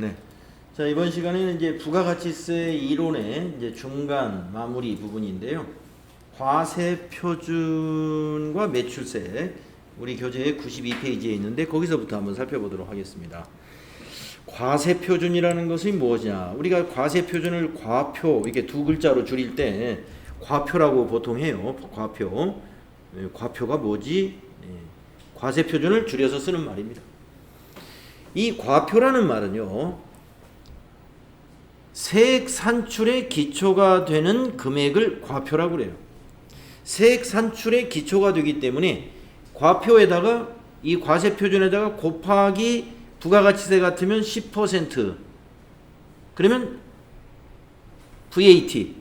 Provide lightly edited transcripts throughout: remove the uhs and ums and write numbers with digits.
네. 자, 이번 시간에는 이제 부가가치세 이론의 이제 중간 마무리 부분인데요. 과세 표준과 매출세, 우리 교재의 92페이지에 있는데 거기서부터 한번 살펴보도록 하겠습니다. 과세 표준이라는 것이 무엇이냐? 우리가 과세 표준을 과표, 이렇게 두 글자로 줄일 때 과표라고 보통 해요. 과표. 과표가 뭐지? 과세 표준을 줄여서 쓰는 말입니다. 이 과표라는 말은요, 세액 산출의 기초가 되는 금액을 과표라고 그래요. 세액 산출의 기초가 되기 때문에 과표에다가 이 과세 표준에다가 곱하기 부가가치세 같으면 10%, 그러면 VAT,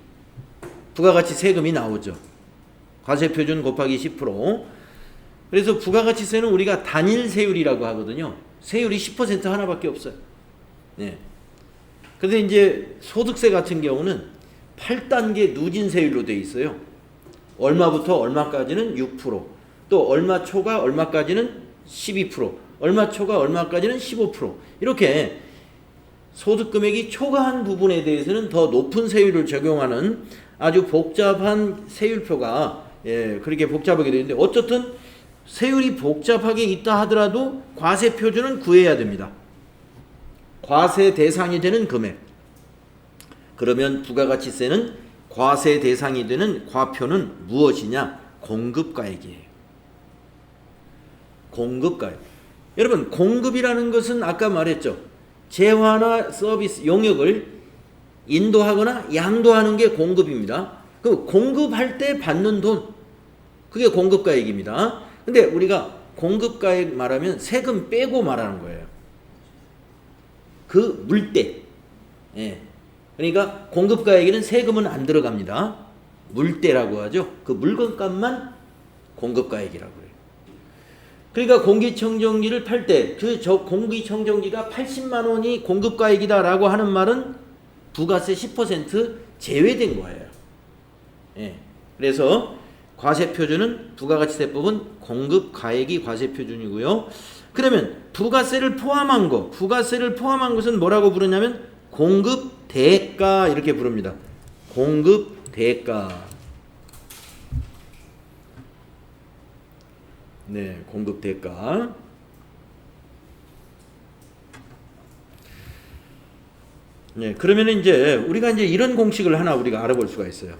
부가가치 세금이 나오죠. 과세 표준 곱하기 10%. 그래서 부가가치세는 우리가 단일 세율이라고 하거든요. 세율이 10% 하나밖에 없어요. 네. 그런데 이제 소득세 같은 경우는 8단계 누진세율로 되어 있어요. 얼마부터 얼마까지는 6%, 또 얼마 초가 얼마까지는 12%, 얼마 초가 얼마까지는 15%, 이렇게 소득금액이 초과한 부분에 대해서는 더 높은 세율을 적용하는 아주 복잡한 세율표가 그렇게 복잡하게 되어 있는데, 어쨌든 세율이 복잡하게 있다 하더라도 과세 표준은 구해야 됩니다. 과세 대상이 되는 금액. 그러면 부가가치세는 과세 대상이 되는 과표는 무엇이냐? 공급가액이에요. 공급가액. 여러분, 공급이라는 것은 아까 말했죠. 재화나 서비스 용역을 인도하거나 양도하는 게 공급입니다. 그 공급할 때 받는 돈, 그게 공급가액입니다. 근데 우리가 공급가액 말하면 세금 빼고 말하는 거예요. 그 물때. 그러니까 공급가액에는 세금은 안 들어갑니다. 물때라고 하죠. 그 물건값만 공급가액이라고 해요. 그러니까 공기청정기를 팔 때 그 공기청정기가 80만 원이 공급가액이다라고 하는 말은 부가세 10% 제외된 거예요. 그래서 과세표준은 부가가치세법은 공급가액이 과세표준이고요. 그러면 부가세를 포함한 거, 부가세를 포함한 것은 뭐라고 부르냐면 공급대가 이렇게 부릅니다. 공급대가. 네, 공급대가. 네, 그러면 이제 우리가 이제 이런 공식을 하나 우리가 알아볼 수가 있어요.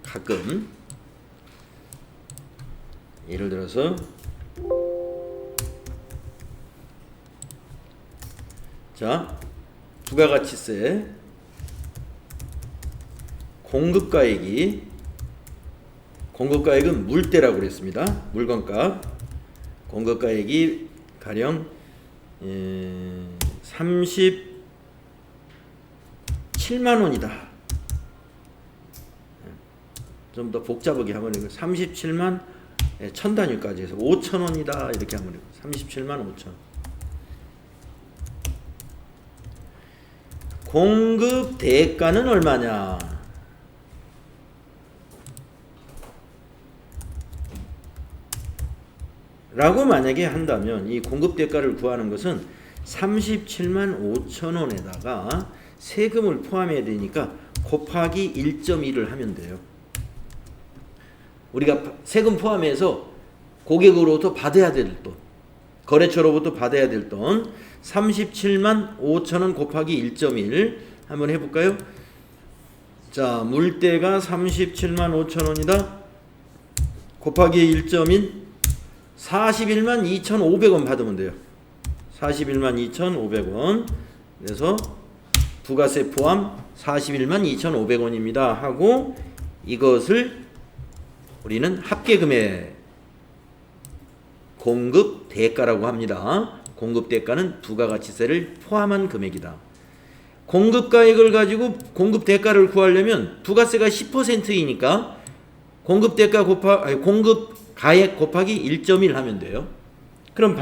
가끔 예를 들어서 자, 부가가치세 공급가액은 물때라고 그랬습니다. 물건값. 공급가액이 가령 37만 원이다. 좀 더 복잡하게 하면 37만 1000단위까지 해서 5,000원이다 이렇게 하면 37만 5천. 공급 대가는 얼마냐? 라고 만약에 한다면 이 공급 대가를 구하는 것은 37만 5천 원에다가 세금을 포함해야 되니까 곱하기 1.1을 하면 돼요. 우리가 세금 포함해서 고객으로부터 받아야 될 돈, 거래처로부터 받아야 될 돈 37만 5천 원 곱하기 1.1 한번 해볼까요? 자, 물때가 37만 5천 원이다. 곱하기 1.1 41만 2,500원 받으면 돼요. 41만 2,500원. 그래서 부가세 포함 41만 2,500원입니다 하고, 이것을 우리는 합계금액 공급 대가라고 합니다. 공급 대가는 부가가치세를 포함한 금액이다. 공급가액을 가지고 공급 대가를 구하려면 부가세가 10%이니까 공급 가액 곱하기 1.1 하면 돼요. 그럼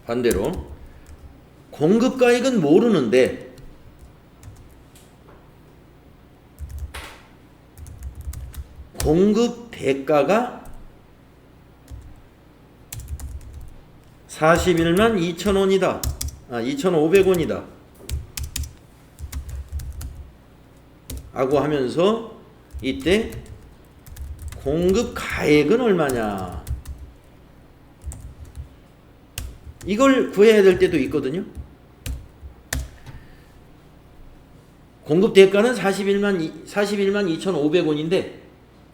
반대로 공급가액은 모르는데 공급 대가가 41만 2,000원이다. 2,500원이다. 라고 하면서 이때 공급 가액은 얼마냐? 이걸 구해야 될 때도 있거든요. 공급 대가는 41만 2,500원인데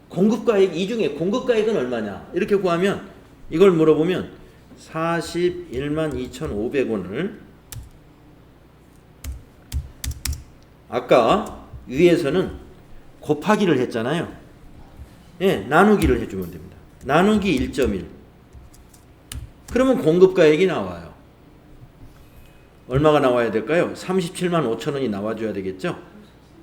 공급가액, 이 중에 공급가액은 얼마냐 이렇게 구하면, 이걸 물어보면 41만 2,500원을 아까 위에서는 곱하기를 했잖아요. 예, 나누기를 해주면 됩니다. 나누기 1.1. 그러면 공급가액이 나와요. 얼마가 나와야 될까요? 37만 5천 원이 나와줘야 되겠죠?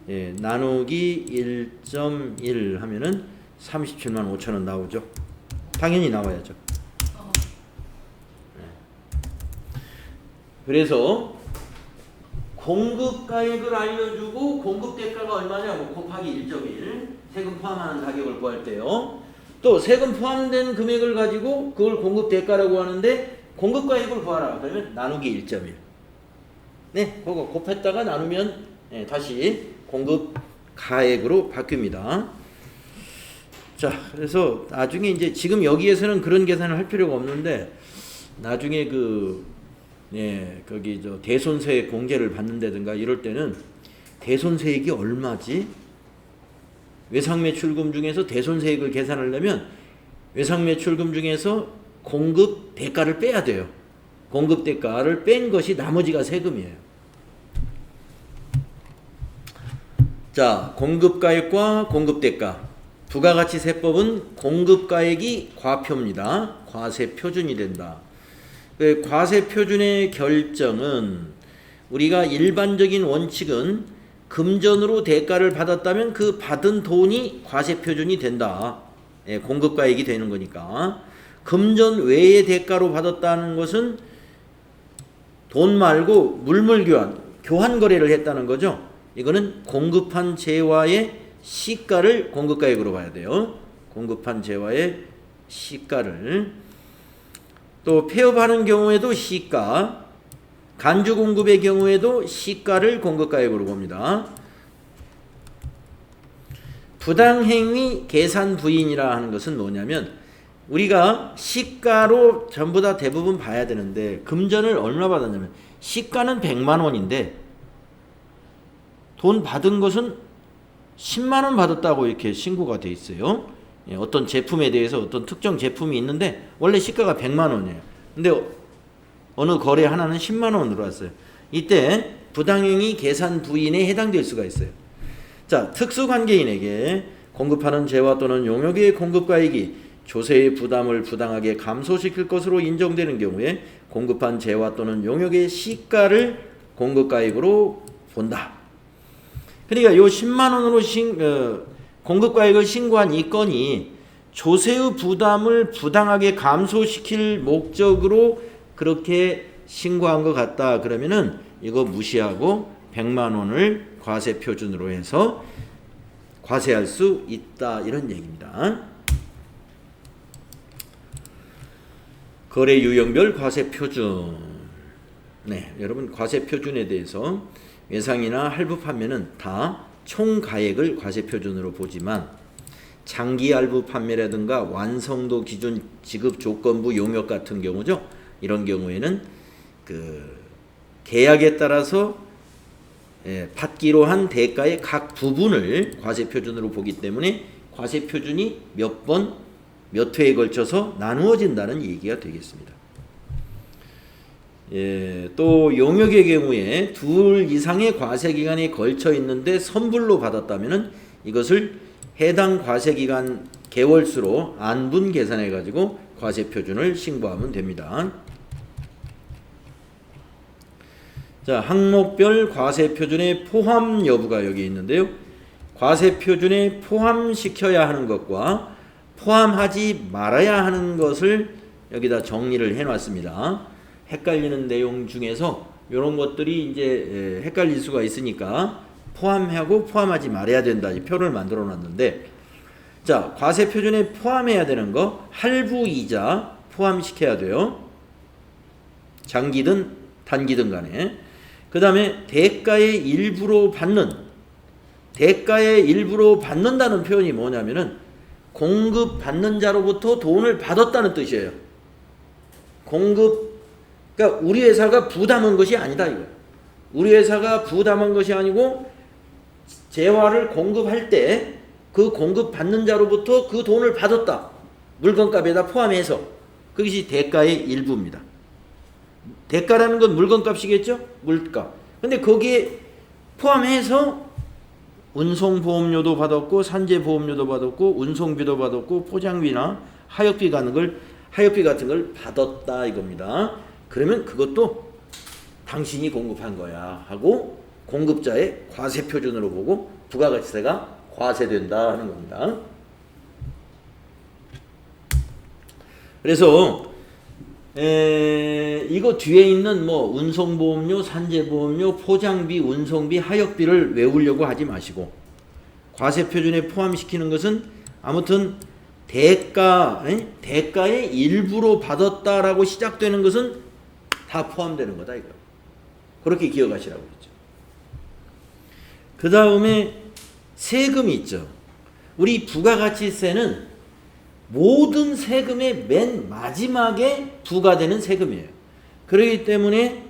예, 나누기 1.1 하면은 37만 5천 원 나오죠? 당연히 나와야죠. 예. 그래서 공급가액을 알려주고 공급대가가 얼마냐고 곱하기 1.1 세금 포함하는 가격을 구할 때요. 또 세금 포함된 금액을 가지고 그걸 공급대가라고 하는데 공급가액을 구하라. 그러면 나누기 1.1. 네, 그거 곱했다가 나누면 다시 공급가액으로 바뀝니다. 자, 그래서 나중에 이제 지금 여기에서는 그런 계산을 할 필요가 없는데 나중에 거기 대손세액 공제를 받는다든가 이럴 때는 대손세액이 얼마지? 외상매출금 중에서 대손세액을 계산하려면 외상매출금 중에서 공급 대가를 빼야 돼요. 공급 대가를 뺀 것이 나머지가 세금이에요. 자, 공급가액과 공급대가. 부가가치세법은 공급가액이 과표입니다. 과세표준이 된다. 그 과세표준의 결정은 우리가 일반적인 원칙은 금전으로 대가를 받았다면 그 받은 돈이 과세표준이 된다. 예, 공급가액이 되는 거니까. 금전 외의 대가로 받았다는 것은 돈 말고 물물교환, 교환거래를 했다는 거죠. 이거는 공급한 재화의 시가를 공급가액으로 봐야 돼요. 공급한 재화의 시가를. 또 폐업하는 경우에도 시가, 간주 공급의 경우에도 시가를 공급가액으로 봅니다. 부당행위 계산 부인이라 하는 것은 뭐냐면 우리가 시가로 전부 다 대부분 봐야 되는데 금전을 얼마 받았냐면 시가는 100만 원인데 돈 받은 것은 10만 원 받았다고 이렇게 신고가 돼 있어요. 어떤 제품에 대해서 어떤 특정 제품이 있는데 원래 시가가 100만 원이에요. 근데 어느 거래 하나는 10만 원으로 왔어요. 이때 부당행위 계산 부인에 해당될 수가 있어요. 자, 특수관계인에게 공급하는 재화 또는 용역의 공급가액이 조세의 부담을 부당하게 감소시킬 것으로 인정되는 경우에 공급한 재화 또는 용역의 시가를 공급가액으로 본다. 그러니까 요 10만 원으로 공급가액을 신고한 이 건이 조세의 부담을 부당하게 감소시킬 목적으로 그렇게 신고한 것 같다. 그러면은 이거 무시하고 100만 원을 과세 표준으로 해서 과세할 수 있다. 이런 얘기입니다. 거래 유형별 과세 표준. 네, 여러분 과세 표준에 대해서 외상이나 할부 판매는 다 총가액을 과세 표준으로 보지만 장기 할부 판매라든가 완성도 기준 지급 조건부 용역 같은 경우죠. 이런 경우에는 그 계약에 따라서 받기로 한 대가의 각 부분을 과세 표준으로 보기 때문에 과세 표준이 몇 번, 몇 회에 걸쳐서 나누어진다는 얘기가 되겠습니다. 또 용역의 경우에 둘 이상의 과세기간에 걸쳐 있는데 선불로 받았다면 이것을 해당 과세기간 개월수로 안분 계산해 가지고 과세표준을 신고하면 됩니다. 자, 항목별 과세표준의 포함 여부가 여기 있는데요. 과세표준에 포함시켜야 하는 것과 포함하지 말아야 하는 것을 여기다 정리를 해놨습니다. 헷갈리는 내용 중에서 이런 것들이 이제 헷갈릴 수가 있으니까 포함하고 포함하지 말아야 된다. 이 표를 만들어 놨는데, 자, 과세 표준에 포함해야 되는 거 할부이자 포함시켜야 돼요. 장기든 단기든 간에. 그 다음에 대가의 일부로 받는다는 표현이 뭐냐면은 공급받는 자로부터 돈을 받았다는 뜻이에요. 그러니까 우리 회사가 부담한 것이 아니다 이거예요. 우리 회사가 부담한 것이 아니고 재화를 공급할 때 그 공급받는 자로부터 그 돈을 받았다. 물건값에다 포함해서. 그것이 대가의 일부입니다. 대가라는 건 물건값이겠죠? 물가. 근데 거기에 포함해서 운송보험료도 받았고 산재보험료도 받았고 운송비도 받았고 포장비나 하역비 같은 걸 받았다 이겁니다. 그러면 그것도 당신이 공급한 거야 하고 공급자의 과세표준으로 보고 부가가치세가 과세된다 하는 겁니다. 그래서 이거 뒤에 있는 뭐 운송보험료, 산재보험료, 포장비, 운송비, 하역비를 외우려고 하지 마시고 과세표준에 포함시키는 것은 아무튼 대가의 일부로 받았다라고 시작되는 것은 다 포함되는 거다 이거. 그렇게 기억하시라고 그랬죠. 그 다음에 세금이 있죠. 우리 부가가치세는 모든 세금의 맨 마지막에 부과되는 세금이에요. 그렇기 때문에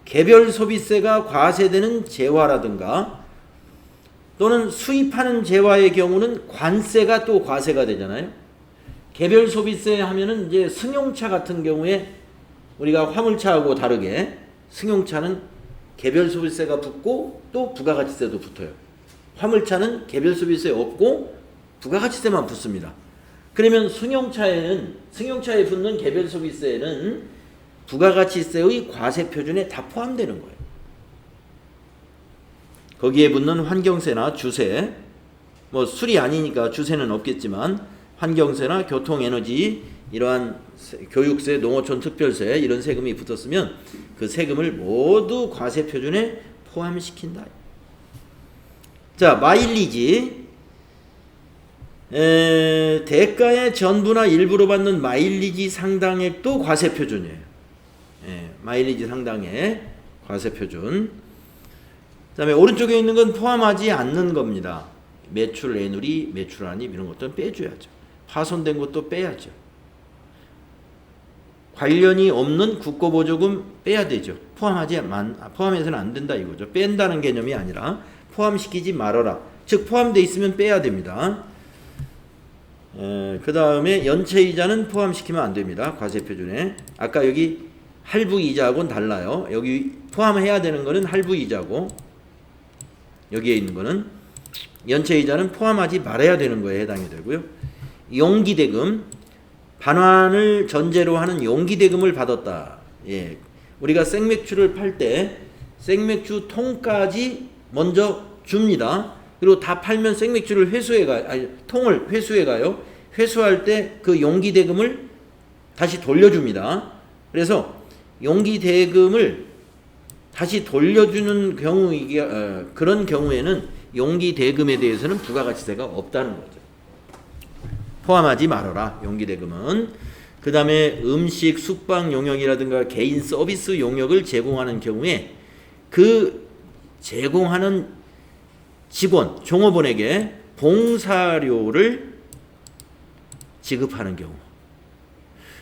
개별 소비세가 과세되는 재화라든가 또는 수입하는 재화의 경우는 관세가 또 과세가 되잖아요. 개별 소비세 하면은 이제 승용차 같은 경우에 우리가 화물차하고 다르게 승용차는 개별 소비세가 붙고 또 부가가치세도 붙어요. 화물차는 개별 소비세 없고 부가가치세만 붙습니다. 그러면 승용차에 붙는 개별 소비세는 부가가치세의 과세표준에 다 포함되는 거예요. 거기에 붙는 환경세나 주세, 뭐 술이 아니니까 주세는 없겠지만 환경세나 교통에너지, 이러한 교육세, 농어촌 특별세 이런 세금이 붙었으면 그 세금을 모두 과세표준에 포함시킨다. 자, 마일리지. 대가의 전부나 일부로 받는 마일리지 상당액도 과세표준이에요. 마일리지 상당액 과세표준. 그 다음에 오른쪽에 있는 건 포함하지 않는 겁니다. 매출 애누리, 매출 한입 이런 것들은 빼줘야죠. 파손된 것도 빼야죠. 관련이 없는 국고보조금 빼야 되죠. 포함해서는 안 된다 이거죠. 뺀다는 개념이 아니라 포함시키지 말아라. 즉 포함되어 있으면 빼야 됩니다. 그 다음에 연체이자는 포함시키면 안 됩니다. 과세표준에. 아까 여기 할부이자하고는 달라요. 여기 포함해야 되는 거는 할부이자고 여기에 있는 거는 연체이자는 포함하지 말아야 되는 거에 해당이 되고요. 용기대금, 반환을 전제로 하는 용기대금을 받았다. 예. 우리가 생맥주를 팔 때 생맥주 통까지 먼저 줍니다. 그리고 다 팔면 생맥주를 통을 회수해가요. 회수할 때 그 용기대금을 다시 돌려줍니다. 그래서 용기대금을 다시 돌려주는 경우, 그런 경우에는 용기대금에 대해서는 부가가치세가 없다는 거죠. 포함하지 말아라, 용기대금은. 그 다음에 음식, 숙박 용역이라든가 개인 서비스 용역을 제공하는 경우에 그 제공하는 직원, 종업원에게 봉사료를 지급하는 경우,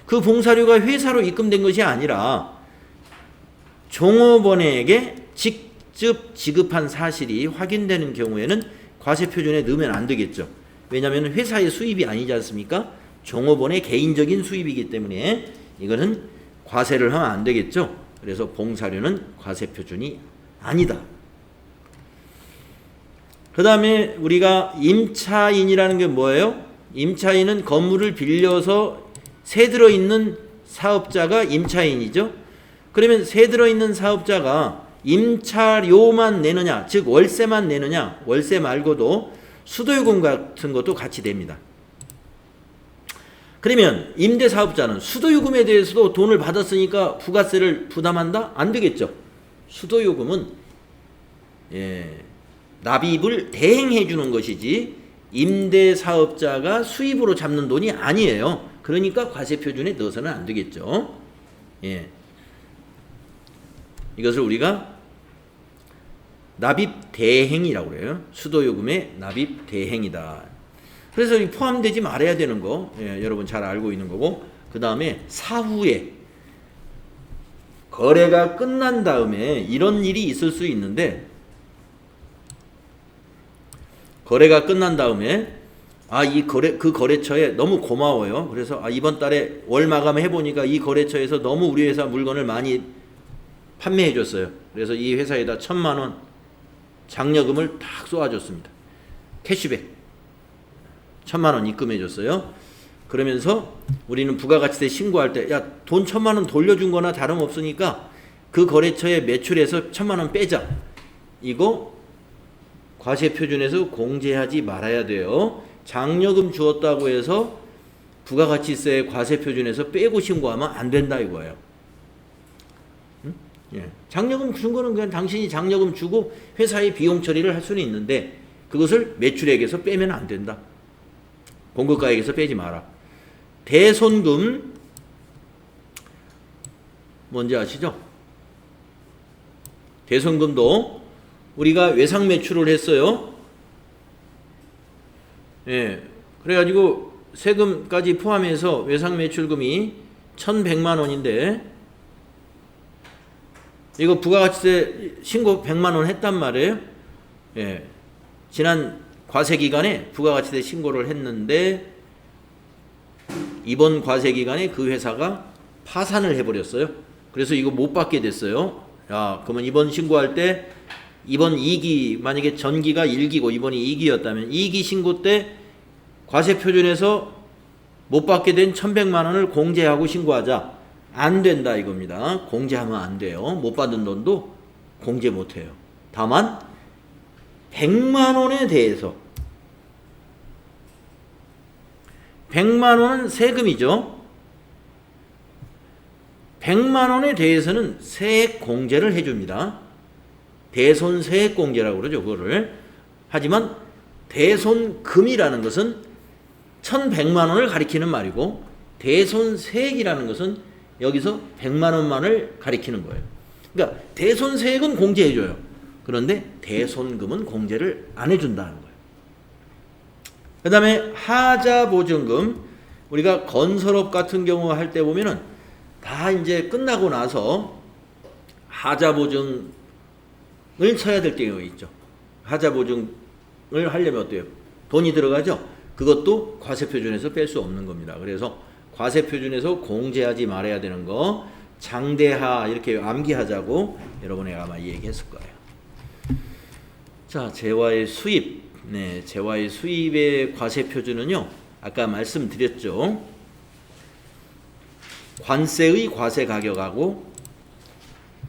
그 봉사료가 회사로 입금된 것이 아니라 종업원에게 직접 지급한 사실이 확인되는 경우에는 과세표준에 넣으면 안 되겠죠. 왜냐하면 회사의 수입이 아니지 않습니까? 종업원의 개인적인 수입이기 때문에 이거는 과세를 하면 안 되겠죠. 그래서 봉사료는 과세표준이 아니다. 그 다음에 우리가 임차인이라는 게 뭐예요? 임차인은 건물을 빌려서 세 들어있는 사업자가 임차인이죠. 그러면 세 들어있는 사업자가 임차료만 내느냐, 즉 월세만 내느냐, 월세 말고도 수도요금 같은 것도 같이 됩니다. 그러면 임대사업자는 수도요금에 대해서도 돈을 받았으니까 부가세를 부담한다? 안 되겠죠. 수도요금은 납입을 대행해 주는 것이지 임대사업자가 수입으로 잡는 돈이 아니에요. 그러니까 과세표준에 넣어서는 안 되겠죠. 예. 이것을 우리가 납입 대행이라고 그래요. 수도요금의 납입 대행이다. 그래서 포함되지 말아야 되는 거, 여러분 잘 알고 있는 거고, 그 다음에 사후에 거래가 끝난 다음에 이런 일이 있을 수 있는데, 거래가 끝난 다음에 그 거래처에 너무 고마워요. 그래서 이번 달에 월 마감 해보니까 이 거래처에서 너무 우리 회사 물건을 많이 판매해 줬어요. 그래서 이 회사에다 1,000만 원 장려금을 딱 쏘아줬습니다. 캐시백 1,000만 원 입금해 줬어요. 그러면서 우리는 부가가치세 신고할 때 야, 돈 1,000만 원 돌려준 거나 다름없으니까 그 거래처의 매출에서 1,000만 원 빼자. 이거 과세표준에서 공제하지 말아야 돼요. 장려금 주었다고 해서 부가가치세 과세표준에서 빼고 신고하면 안 된다 이거예요. 장려금 준 거는 그냥 당신이 장려금 주고 회사의 비용 처리를 할 수는 있는데 그것을 매출액에서 빼면 안 된다. 공급가액에서 빼지 마라. 대손금 뭔지 아시죠? 대손금도 우리가 외상 매출을 했어요. 그래가지고 세금까지 포함해서 외상 매출금이 1,100만 원인데 이거 부가가치세 신고 100만 원 했단 말이에요. 지난 과세 기간에 부가가치세 신고를 했는데 이번 과세 기간에 그 회사가 파산을 해버렸어요. 그래서 이거 못 받게 됐어요. 야, 그러면 이번 신고할 때 이번 2기 만약에 전기가 1기고 이번이 2기였다면 2기 신고 때 과세표준에서 못 받게 된 1,100만 원을 공제하고 신고하자. 안 된다 이겁니다. 공제하면 안 돼요. 못 받은 돈도 공제 못 해요. 다만 100만 원에 대해서 100만 원은 세금이죠. 100만 원에 대해서는 세액 공제를 해줍니다. 대손 세액 공제라고 그러죠. 그거를. 하지만 대손금이라는 것은 1,100만 원을 가리키는 말이고 대손 세액이라는 것은 여기서 100만 원만을 가리키는 거예요. 그러니까 대손 세액은 공제해줘요. 그런데 대손금은 공제를 안 해준다는 거예요. 그 다음에 하자보증금, 우리가 건설업 같은 경우 할 때 보면은 다 이제 끝나고 나서 하자보증을 쳐야 될 경우가 있죠. 하자보증을 하려면 어때요? 돈이 들어가죠? 그것도 과세표준에서 뺄 수 없는 겁니다. 그래서 과세표준에서 공제하지 말아야 되는 거 장대하 이렇게 암기하자고 여러분이 아마 얘기했을 거예요. 자, 재화의 수입. 재화의 수입의 과세표준은요. 아까 말씀드렸죠. 관세의 과세 가격하고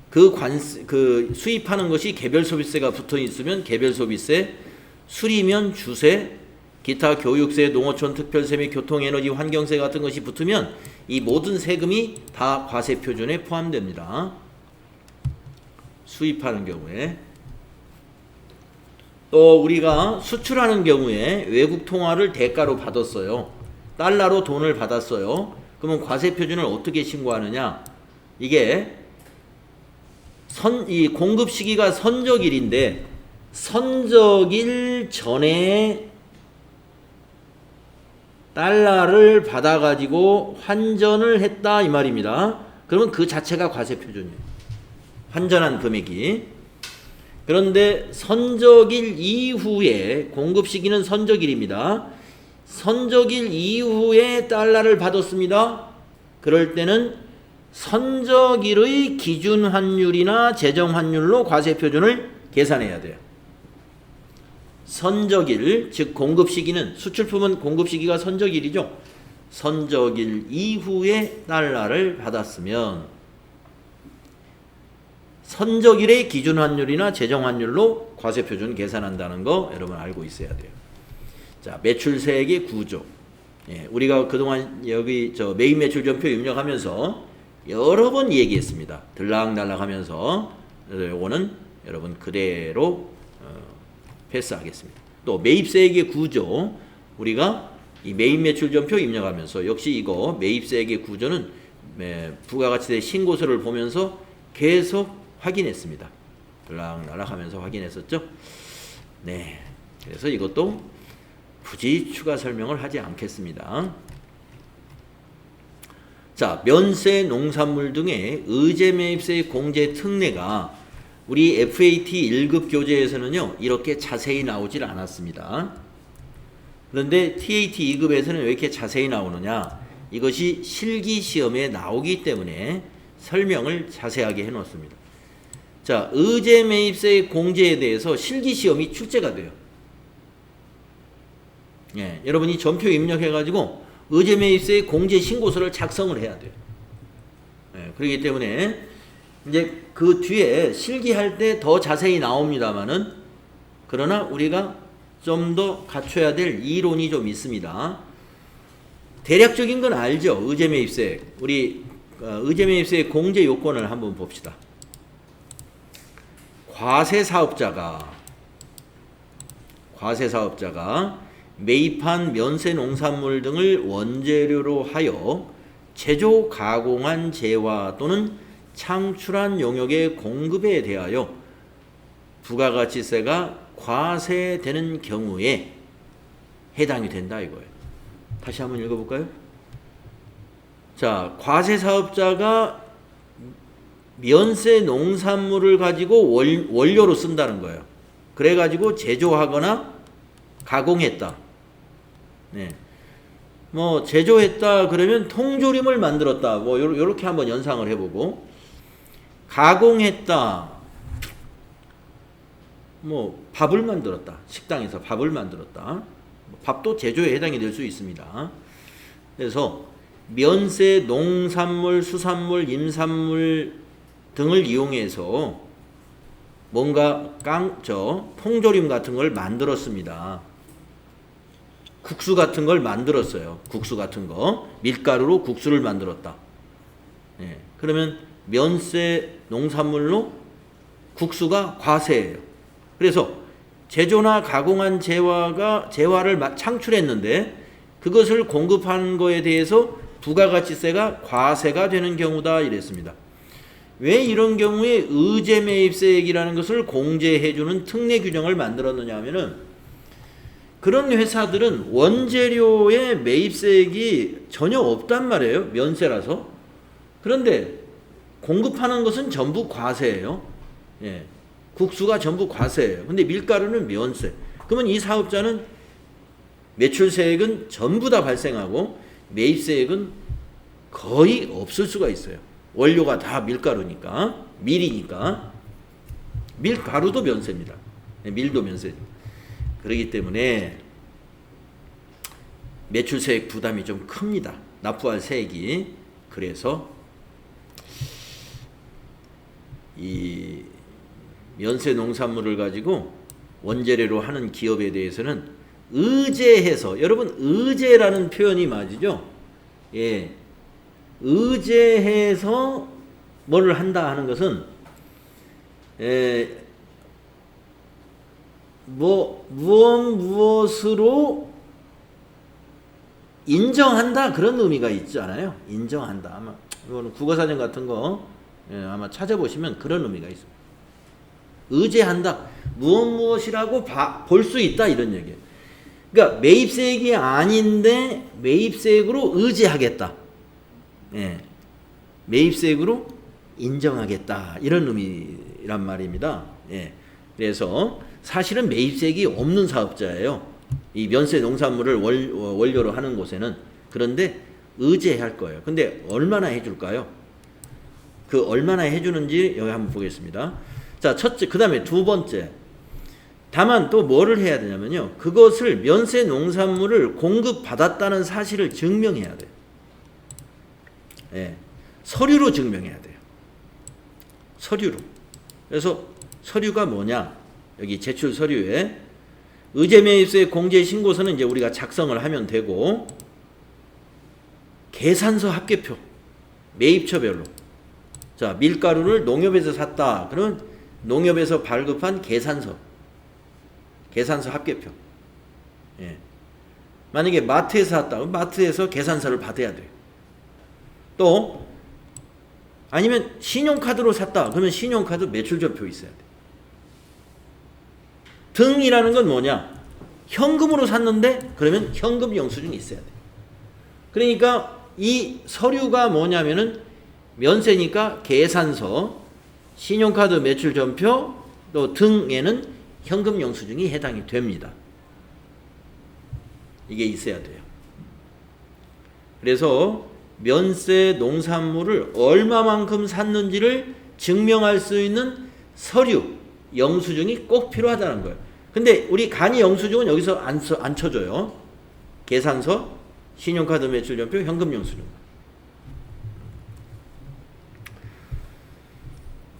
그 수입하는 것이 개별소비세가 붙어 있으면 개별소비세, 수리면 주세, 기타 교육세, 농어촌 특별세 및 교통에너지 환경세 같은 것이 붙으면 이 모든 세금이 다 과세표준에 포함됩니다. 수입하는 경우에. 또 우리가 수출하는 경우에 외국 통화를 대가로 받았어요. 달러로 돈을 받았어요. 그러면 과세표준을 어떻게 신고하느냐? 이게 이 공급 시기가 선적일인데 선적일 전에 달러를 받아가지고 환전을 했다 이 말입니다. 그러면 그 자체가 과세표준이에요. 환전한 금액이. 그런데 선적일 이후에 공급 시기는 선적일입니다. 선적일 이후에 달러를 받았습니다. 그럴 때는 선적일의 기준 환율이나 제정 환율로 과세표준을 계산해야 돼요. 선적일, 즉 공급 시기는 수출품은 공급 시기가 선적일이죠. 선적일 이후에 달러를 받았으면 선적일의 기준 환율이나 제정 환율로 과세표준 계산한다는 거 여러분 알고 있어야 돼요. 자, 매출세액의 구조. 우리가 그동안 여기 매입 매출전표 입력하면서 여러 번 얘기했습니다. 들락날락 하면서 요거는 여러분 그대로 패스하겠습니다. 또 매입세액의 구조, 우리가 이 매입 매출전표 입력하면서 역시 이거 매입세액의 구조는 부가가치세 신고서를 보면서 계속 확인했습니다. 들락날락하면서 확인했었죠. 네, 그래서 이것도 굳이 추가 설명을 하지 않겠습니다. 자, 면세 농산물 등의 의제 매입세의 공제 특례가 우리 FAT 1급 교재에서는요 이렇게 자세히 나오질 않았습니다. 그런데 TAT 2급에서는 왜 이렇게 자세히 나오느냐, 이것이 실기시험에 나오기 때문에 설명을 자세하게 해놓습니다. 자, 의제 매입세의 공제에 대해서 실기시험이 출제가 돼요. 예, 여러분이 전표 입력해가지고 의제 매입세의 공제 신고서를 작성을 해야 돼요. 예, 그렇기 때문에 이제 그 뒤에 실기할 때 더 자세히 나옵니다만은, 그러나 우리가 좀 더 갖춰야 될 이론이 좀 있습니다. 대략적인 건 알죠? 의제 매입세. 우리 의제 매입세의 공제 요건을 한번 봅시다. 과세 사업자가 매입한 면세 농산물 등을 원재료로 하여 제조, 가공한 재화 또는 창출한 용역의 공급에 대하여 부가가치세가 과세되는 경우에 해당이 된다 이거예요. 다시 한번 읽어볼까요? 자, 과세 사업자가 면세 농산물을 가지고 원료로 쓴다는 거예요. 그래가지고 제조하거나 가공했다. 네. 뭐 제조했다 그러면 통조림을 만들었다. 뭐 요렇게 한번 연상을 해보고, 가공했다. 뭐 밥을 만들었다. 식당에서 밥을 만들었다. 밥도 제조에 해당이 될 수 있습니다. 그래서 면세 농산물, 수산물, 임산물 등을 이용해서 뭔가 통조림 같은 걸 만들었습니다. 국수 같은 걸 만들었어요. 국수 같은 거. 밀가루로 국수를 만들었다. 예, 그러면 면세 농산물로 국수가 과세예요. 그래서 제조나 가공한 재화를 창출했는데 그것을 공급한 거에 대해서 부가가치세가 과세가 되는 경우다 이랬습니다. 왜 이런 경우에 의제 매입세액이라는 것을 공제해주는 특례 규정을 만들었느냐 하면은, 그런 회사들은 원재료의 매입세액이 전혀 없단 말이에요. 면세라서. 그런데 공급하는 것은 전부 과세예요. 예. 국수가 전부 과세예요. 근데 밀가루는 면세. 그러면 이 사업자는 매출세액은 전부 다 발생하고 매입세액은 거의 없을 수가 있어요. 원료가 다 밀가루니까, 밀이니까. 밀가루도 면세입니다. 밀도 면세. 그렇기 때문에 매출세액 부담이 좀 큽니다. 납부할 세액이. 그래서 이 면세 농산물을 가지고 원재료로 하는 기업에 대해서는 의제해서, 여러분 의제라는 표현이 맞으죠? 예. 의제해서 뭐를 한다 하는 것은 무엇으로 인정한다 그런 의미가 있잖아요. 인정한다. 아마 이거는 국어사전 같은 거 아마 찾아보시면 그런 의미가 있습니다. 의제한다. 무엇이라고 볼 수 있다 이런 얘기예요. 그러니까 매입세액이 아닌데 매입세액으로 의제하겠다. 예. 매입세액으로 인정하겠다 이런 의미란 말입니다. 예. 그래서 사실은 매입세액이 없는 사업자예요. 이 면세 농산물을 원료로 하는 곳에는. 그런데 의제할 거예요. 근데 얼마나 해줄까요? 그 얼마나 해주는지 여기 한번 보겠습니다. 자, 첫째, 그 다음에 두 번째. 다만 또 뭐를 해야 되냐면요, 그것을 면세 농산물을 공급받았다는 사실을 증명해야 돼요. 예, 서류로 증명해야 돼요. 서류로. 그래서 서류가 뭐냐? 여기 제출 서류에 의제매입세 공제 신고서는 이제 우리가 작성을 하면 되고, 계산서 합계표, 매입처별로. 자, 밀가루를 농협에서 샀다. 그러면 농협에서 발급한 계산서 합계표. 예. 만약에 마트에서 샀다. 그럼 마트에서 계산서를 받아야 돼요. 또 아니면 신용카드로 샀다. 그러면 신용카드 매출전표 있어야 돼. 등이라는 건 뭐냐? 현금으로 샀는데 그러면 현금 영수증이 있어야 돼. 그러니까 이 서류가 뭐냐면은 면세니까 계산서, 신용카드 매출전표, 또 등에는 현금 영수증이 해당이 됩니다. 이게 있어야 돼요. 그래서 면세 농산물을 얼마만큼 샀는지를 증명할 수 있는 서류, 영수증이 꼭 필요하다는 거예요. 근데 우리 간이 영수증은 여기서 안 쳐줘요. 계산서, 신용카드 매출전표, 현금 영수증.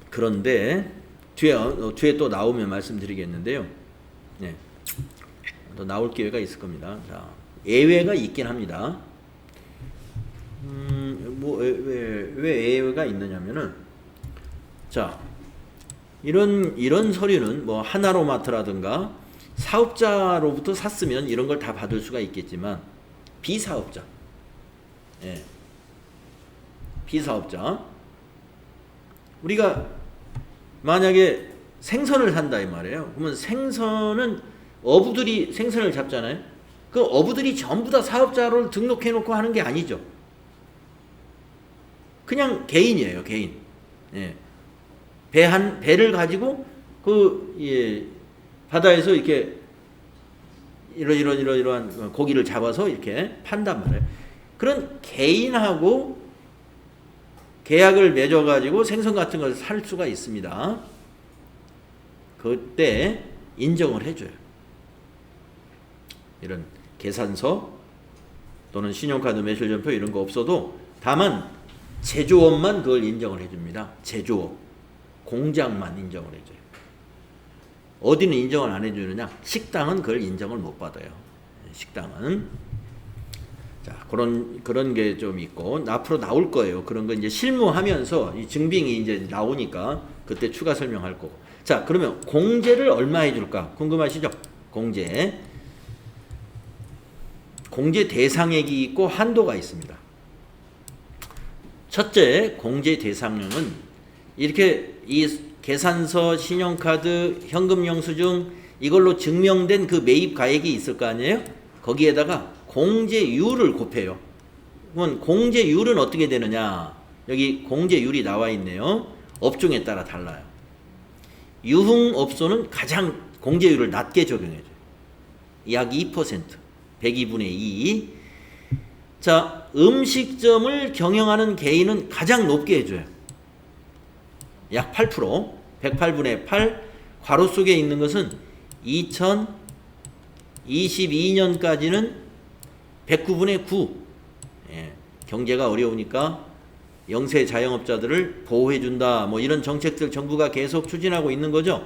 그런데 뒤에 또 나오면 말씀드리겠는데요. 네. 또 나올 기회가 있을 겁니다. 자, 예외가 있긴 합니다. 왜 예외가 있느냐면은, 자, 이런 서류는 뭐 하나로마트라든가 사업자로부터 샀으면 이런 걸 다 받을 수가 있겠지만, 비사업자, 예, 비사업자, 우리가 만약에 생선을 산다 이 말이에요. 그러면 생선은 어부들이 생선을 잡잖아요. 그 어부들이 전부 다 사업자를 등록해 놓고 하는 게 아니죠. 그냥 개인이에요, 개인. 예. 배를 가지고 바다에서 이렇게 이러한 고기를 잡아서 이렇게 판단 말이에요. 그런 개인하고 계약을 맺어가지고 생선 같은 걸 살 수가 있습니다. 그때 인정을 해줘요. 이런 계산서 또는 신용카드 매출전표 이런 거 없어도 다만 제조업만 그걸 인정을 해줍니다. 제조업, 공장만 인정을 해줘요. 어디는 인정을 안 해주느냐? 식당은 그걸 인정을 못 받아요. 식당은. 자, 그런 게 좀 있고, 앞으로 나올 거예요. 그런 거 이제 실무하면서 이 증빙이 이제 나오니까 그때 추가 설명할 거고. 자, 그러면 공제를 얼마 해줄까? 궁금하시죠? 공제 대상액이 있고 한도가 있습니다. 첫째, 공제 대상량은 이렇게 이 계산서, 신용카드, 현금 영수증 이걸로 증명된 그 매입 가액이 있을 거 아니에요? 거기에다가 공제율을 곱해요. 그러면 공제율은 어떻게 되느냐? 여기 공제율이 나와 있네요. 업종에 따라 달라요. 유흥업소는 가장 공제율을 낮게 적용해줘요. 약 2%, 102분의 2. 자, 음식점을 경영하는 개인은 가장 높게 해줘요. 약 8%, 108분의 8. 괄호 속에 있는 것은 2022년까지는 109분의 9. 예, 경제가 어려우니까 영세 자영업자들을 보호해준다. 뭐 이런 정책들 정부가 계속 추진하고 있는 거죠.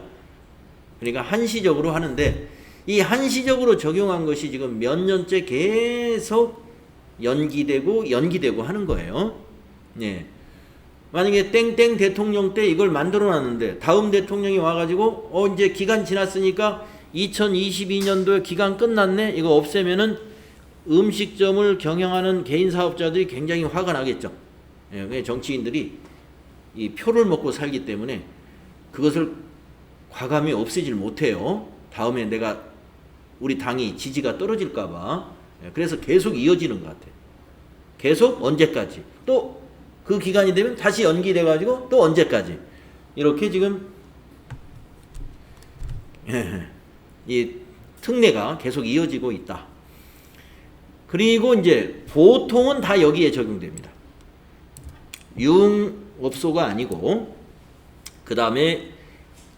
그러니까 한시적으로 하는데 이 한시적으로 적용한 것이 지금 몇 년째 계속 연기되고 하는 거예요. 예. 만약에 땡땡 대통령 때 이걸 만들어 놨는데 다음 대통령이 와가지고 이제 기간 지났으니까 2022년도에 기간 끝났네 이거 없애면은 음식점을 경영하는 개인 사업자들이 굉장히 화가 나겠죠. 예, 정치인들이 이 표를 먹고 살기 때문에 그것을 과감히 없애질 못해요. 다음에 우리 당이 지지가 떨어질까봐. 예, 그래서 계속 이어지는 것 같아요. 계속 언제까지 또 그 기간이 되면 다시 연기돼가지고 또 언제까지 이렇게 지금 이 특례가 계속 이어지고 있다. 그리고 이제 보통은 다 여기에 적용됩니다. 유흥업소가 아니고 그 다음에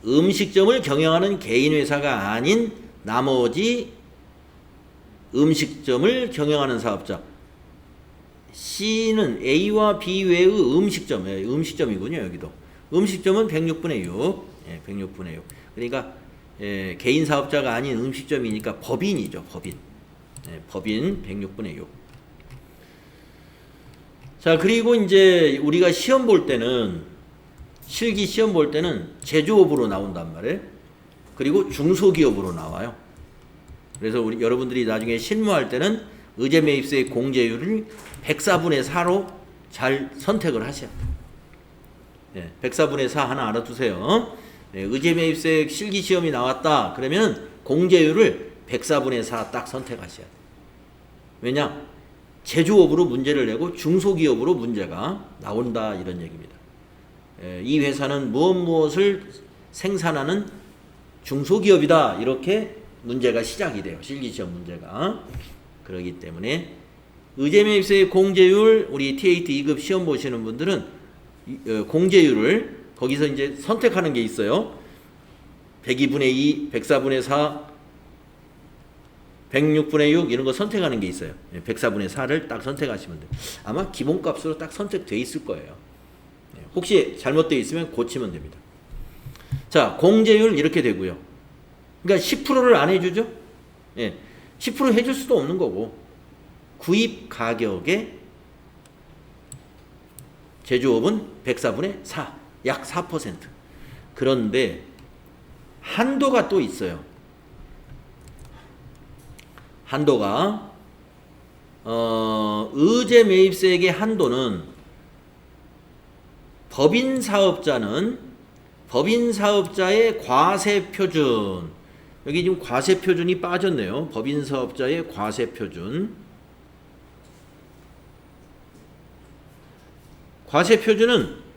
음식점을 경영하는 개인 회사가 아닌 나머지 음식점을 경영하는 사업자. C는 A와 B 외의 음식점이에요. 음식점이군요. 여기도. 음식점은 106분의 6. 예, 106분의 6. 그러니까 개인 사업자가 아닌 음식점이니까 법인이죠. 법인. 예, 법인 106분의 6. 자, 그리고 이제 우리가 시험 볼 때는 실기 시험 볼 때는 제조업으로 나온단 말이에요. 그리고 중소기업으로 나와요. 그래서 여러분들이 나중에 실무할 때는 의제매입세의 공제율을 104분의 4로 잘 선택을 하셔야 돼요. 104분의 4 하나 알아두세요. 의제매입세액 실기시험이 나왔다. 그러면 공제율을 104분의 4 딱 선택하셔야 돼요. 왜냐? 제조업으로 문제를 내고 중소기업으로 문제가 나온다 이런 얘기입니다. 이 회사는 무엇을 생산하는 중소기업이다 이렇게 문제가 시작이 돼요. 실기시험 문제가. 그렇기 때문에 의제매입세액 공제율 우리 TAT 2급 시험 보시는 분들은 공제율을 거기서 이제 선택하는 게 있어요. 102분의 2, 104분의 4, 106분의 6 이런 거 선택하는 게 있어요. 104분의 4를 딱 선택하시면 돼요. 아마 기본값으로 딱 선택돼 있을 거예요. 혹시 잘못되어 있으면 고치면 됩니다. 자, 공제율 이렇게 되고요. 그러니까 10%를 안 해주죠? 10% 해줄 수도 없는 거고 구입 가격의 제조업은 104분의 4, 약 4%. 그런데 한도가 또 있어요. 한도가 의제 매입세액의 한도는 법인 사업자의 과세 표준, 여기 지금 과세 표준이 빠졌네요. 법인 사업자의 과세 표준. 과세 표준은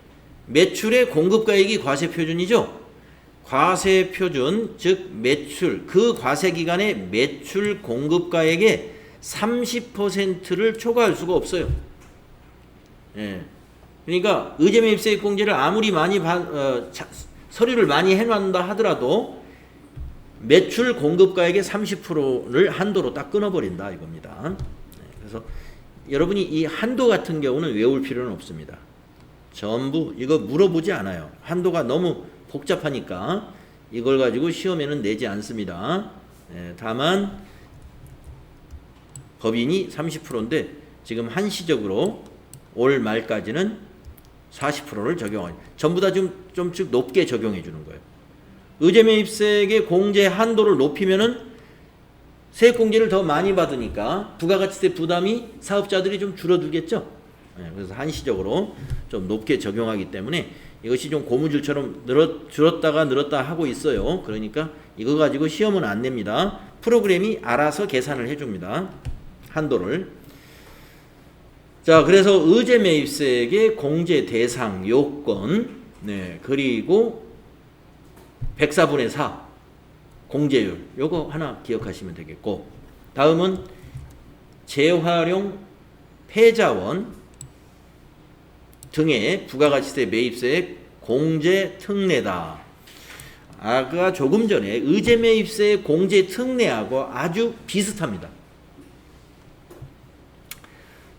매출의 공급가액이 과세 표준이죠. 과세 표준, 즉 매출, 그 과세 기간의 매출 공급가액의 30%를 초과할 수가 없어요. 그러니까 의제매입세액 공제를 아무리 많이 서류를 많이 해놓는다 하더라도 매출 공급가액의 30%를 한도로 딱 끊어버린다 이겁니다. 그래서 여러분이 이 한도 같은 경우는 외울 필요는 없습니다. 전부 이거 물어보지 않아요. 한도가 너무 복잡하니까 이걸 가지고 시험에는 내지 않습니다. 다만 법인이 30%인데 지금 한시적으로 올 말까지는 40%를 적용하죠. 전부 다 좀 높게 적용해 주는 거예요. 의제매입세액의 공제 한도를 높이면은 세액공제를 더 많이 받으니까 부가가치세 부담이 사업자들이 좀 줄어들겠죠. 그래서 한시적으로 좀 높게 적용하기 때문에 이것이 좀 고무줄처럼 줄었다가 늘었다 하고 있어요. 그러니까 이거 가지고 시험은 안 냅니다. 프로그램이 알아서 계산을 해줍니다. 한도를. 자, 그래서 의제매입세액의 공제 대상 요건, 그리고 104분의 4 공제율, 요거 하나 기억하시면 되겠고, 다음은 재활용 폐자원 등의 부가가치세 매입세액 공제 특례다. 아까 조금 전에 의제매입세액 공제 특례하고 아주 비슷합니다.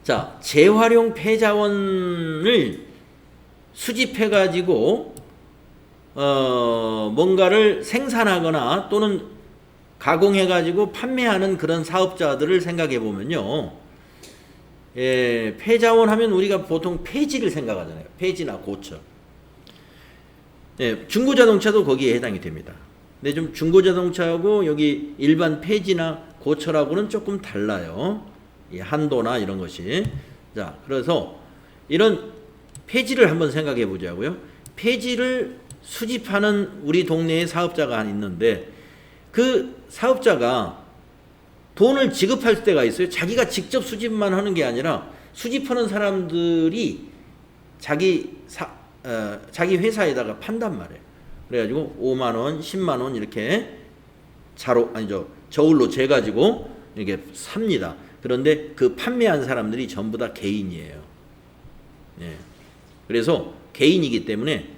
자, 재활용 폐자원을 수집해가지고 뭔가를 생산하거나 또는 가공해가지고 판매하는 그런 사업자들을 생각해 보면요. 폐자원 하면 우리가 보통 폐지를 생각하잖아요. 폐지나 고철. 중고자동차도 거기에 해당이 됩니다. 근데 좀 중고자동차하고 여기 일반 폐지나 고철하고는 조금 달라요. 이 한도나 이런 것이. 자, 그래서 이런 폐지를 한번 생각해 보자고요. 폐지를 수집하는 우리 동네에 사업자가 있는데 그 사업자가 돈을 지급할 때가 있어요. 자기가 직접 수집만 하는 게 아니라 수집하는 사람들이 자기 회사에다가 판단 말이에요. 그래가지고 5만 원, 10만 원 이렇게 저울로 재가지고 이렇게 삽니다. 그런데 그 판매한 사람들이 전부 다 개인이에요. 그래서 개인이기 때문에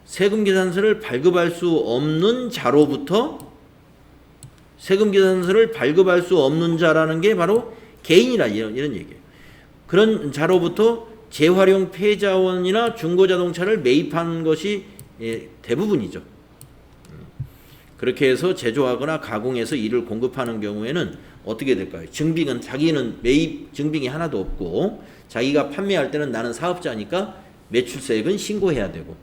세금계산서를 발급할 수 없는 자로부터 세금계산서를 발급할 수 없는 자라는 게 바로 개인이라 이런 얘기예요. 그런 자로부터 재활용 폐자원이나 중고자동차를 매입한 것이 대부분이죠. 그렇게 해서 제조하거나 가공해서 이를 공급하는 경우에는 어떻게 될까요? 증빙은 자기는 매입 증빙이 하나도 없고 자기가 판매할 때는 나는 사업자니까 매출세액은 신고해야 되고,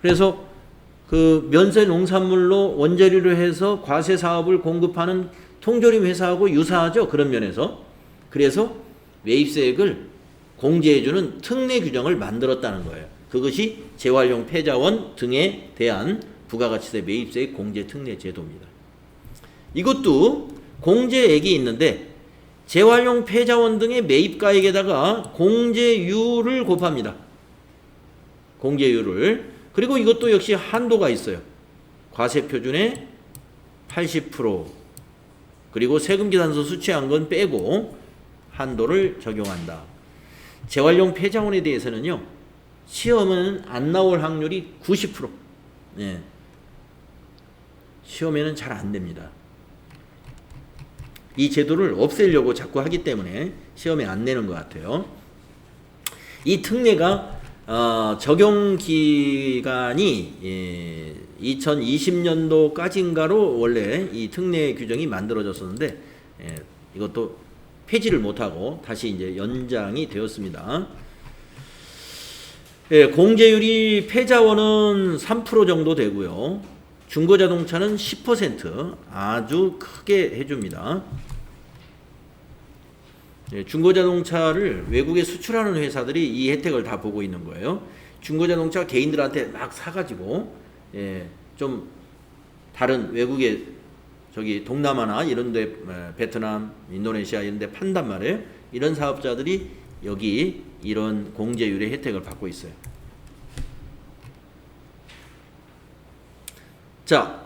그래서 그 면세 농산물로 원재료로 해서 과세 사업을 공급하는 통조림 회사하고 유사하죠. 그런 면에서. 그래서 매입세액을 공제해주는 특례 규정을 만들었다는 거예요. 그것이 재활용 폐자원 등에 대한 부가가치세 매입세액 공제 특례 제도입니다. 이것도 공제액이 있는데 재활용 폐자원 등의 매입가액에다가 공제율을 곱합니다. 공제율을. 그리고 이것도 역시 한도가 있어요. 과세표준의 80%, 그리고 세금계산서 수취한 건 빼고 한도를 적용한다. 재활용 폐자원에 대해서는요, 시험은 안 나올 확률이 90%. 예. 시험에는 잘 안 됩니다. 이 제도를 없애려고 자꾸 하기 때문에 시험에 안 내는 것 같아요. 이 특례가 적용 기간이 2020년도까지인가로 원래 이 특례 규정이 만들어졌었는데 이것도 폐지를 못하고 다시 이제 연장이 되었습니다. 공제율이 폐자원은 3% 정도 되고요. 중고자동차는 10% 아주 크게 해줍니다. 중고자동차를 외국에 수출하는 회사들이 이 혜택을 다 보고 있는 거예요. 중고자동차 개인들한테 막 사가지고 좀 다른 외국에 저기 동남아나 이런데 베트남, 인도네시아 이런데 판단 말이에요. 이런 사업자들이 여기 이런 공제율의 혜택을 받고 있어요. 자,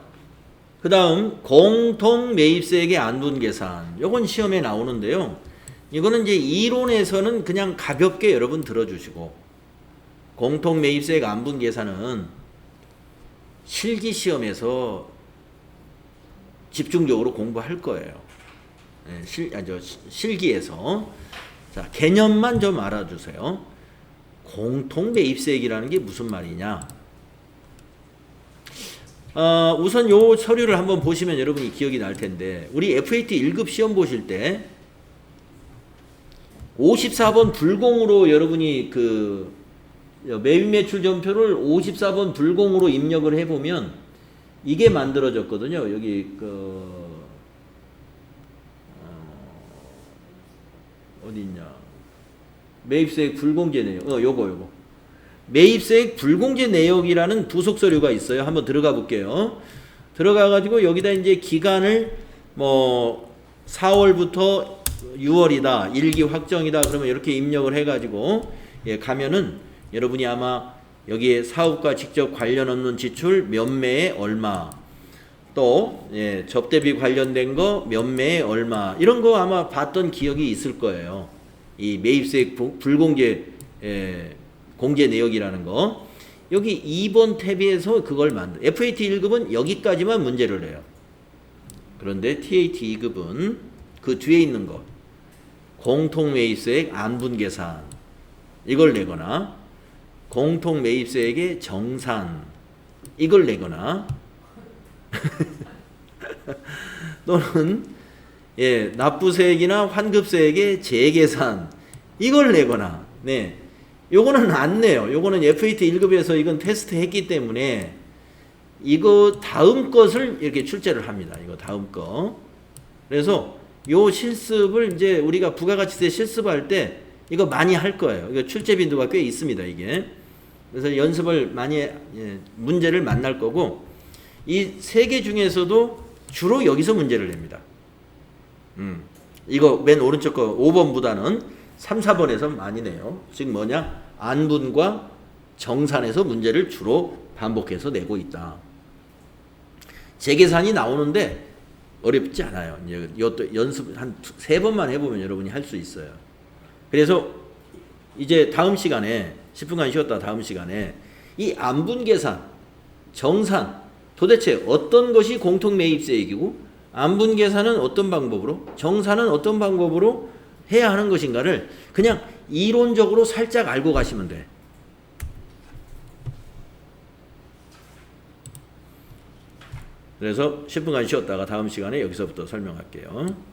그 다음 공통매입세액의 안분계산. 요건 시험에 나오는데요. 이거는 이제 이론에서는 그냥 가볍게 여러분 들어주시고, 공통매입세액 안분계산은 실기시험에서 집중적으로 공부할 거예요. 실기에서. 자, 개념만 좀 알아주세요. 공통매입세액이라는 게 무슨 말이냐? 우선 요 서류를 한번 보시면 여러분이 기억이 날 텐데, 우리 FAT 1급 시험 보실 때 54번 불공으로 여러분이 그 매입매출 전표를 54번 불공으로 입력을 해보면 이게 만들어졌거든요. 여기 어디 있냐? 매입세액 불공제 내역. 요거. 매입세액 불공제 내역이라는 부속 서류가 있어요. 한번 들어가 볼게요. 들어가 가지고 여기다 이제 기간을 뭐 4월부터 6월이다. 1기 확정이다. 그러면 이렇게 입력을 해 가지고 가면은 여러분이 아마 여기에 사업과 직접 관련 없는 지출 몇 매에 얼마, 또 접대비 관련된 거 몇 매에 얼마, 이런 거 아마 봤던 기억이 있을 거예요. 이 매입세액 불공제 공제 내역이라는 거. 여기 2번 탭에서 그걸 만들. FAT 1급은 여기까지만 문제를 내요. 그런데 TAT 2급은 그 뒤에 있는 거, 공통매입세액 안분계산, 이걸 내거나 공통매입세액의 정산, 이걸 내거나 또는 납부세액이나 환급세액의 재계산, 이걸 내거나. 요거는 안 내요. 요거는 FAT 1급에서 이건 테스트 했기 때문에 이거 다음 것을 이렇게 출제를 합니다. 이거 다음 거. 그래서 요 실습을 이제 우리가 부가가치세 실습할 때 이거 많이 할 거예요. 이거 출제 빈도가 꽤 있습니다, 이게. 그래서 연습을 많이, 문제를 만날 거고, 이 세 개 중에서도 주로 여기서 문제를 냅니다. 이거 맨 오른쪽 거 5번보다는 3, 4번에서 많이 내요. 즉 뭐냐? 안분과 정산에서 문제를 주로 반복해서 내고 있다. 재계산이 나오는데 어렵지 않아요. 이것도 연습 한 3번만 해보면 여러분이 할 수 있어요. 그래서 이제 다음 시간에 10분간 쉬었다 다음 시간에 이 안분계산, 정산, 도대체 어떤 것이 공통매입세액이고 안분계산은 어떤 방법으로, 정산은 어떤 방법으로 해야 하는 것인가를 그냥 이론적으로 살짝 알고 가시면 돼. 그래서 10분간 쉬었다가 다음 시간에 여기서부터 설명할게요.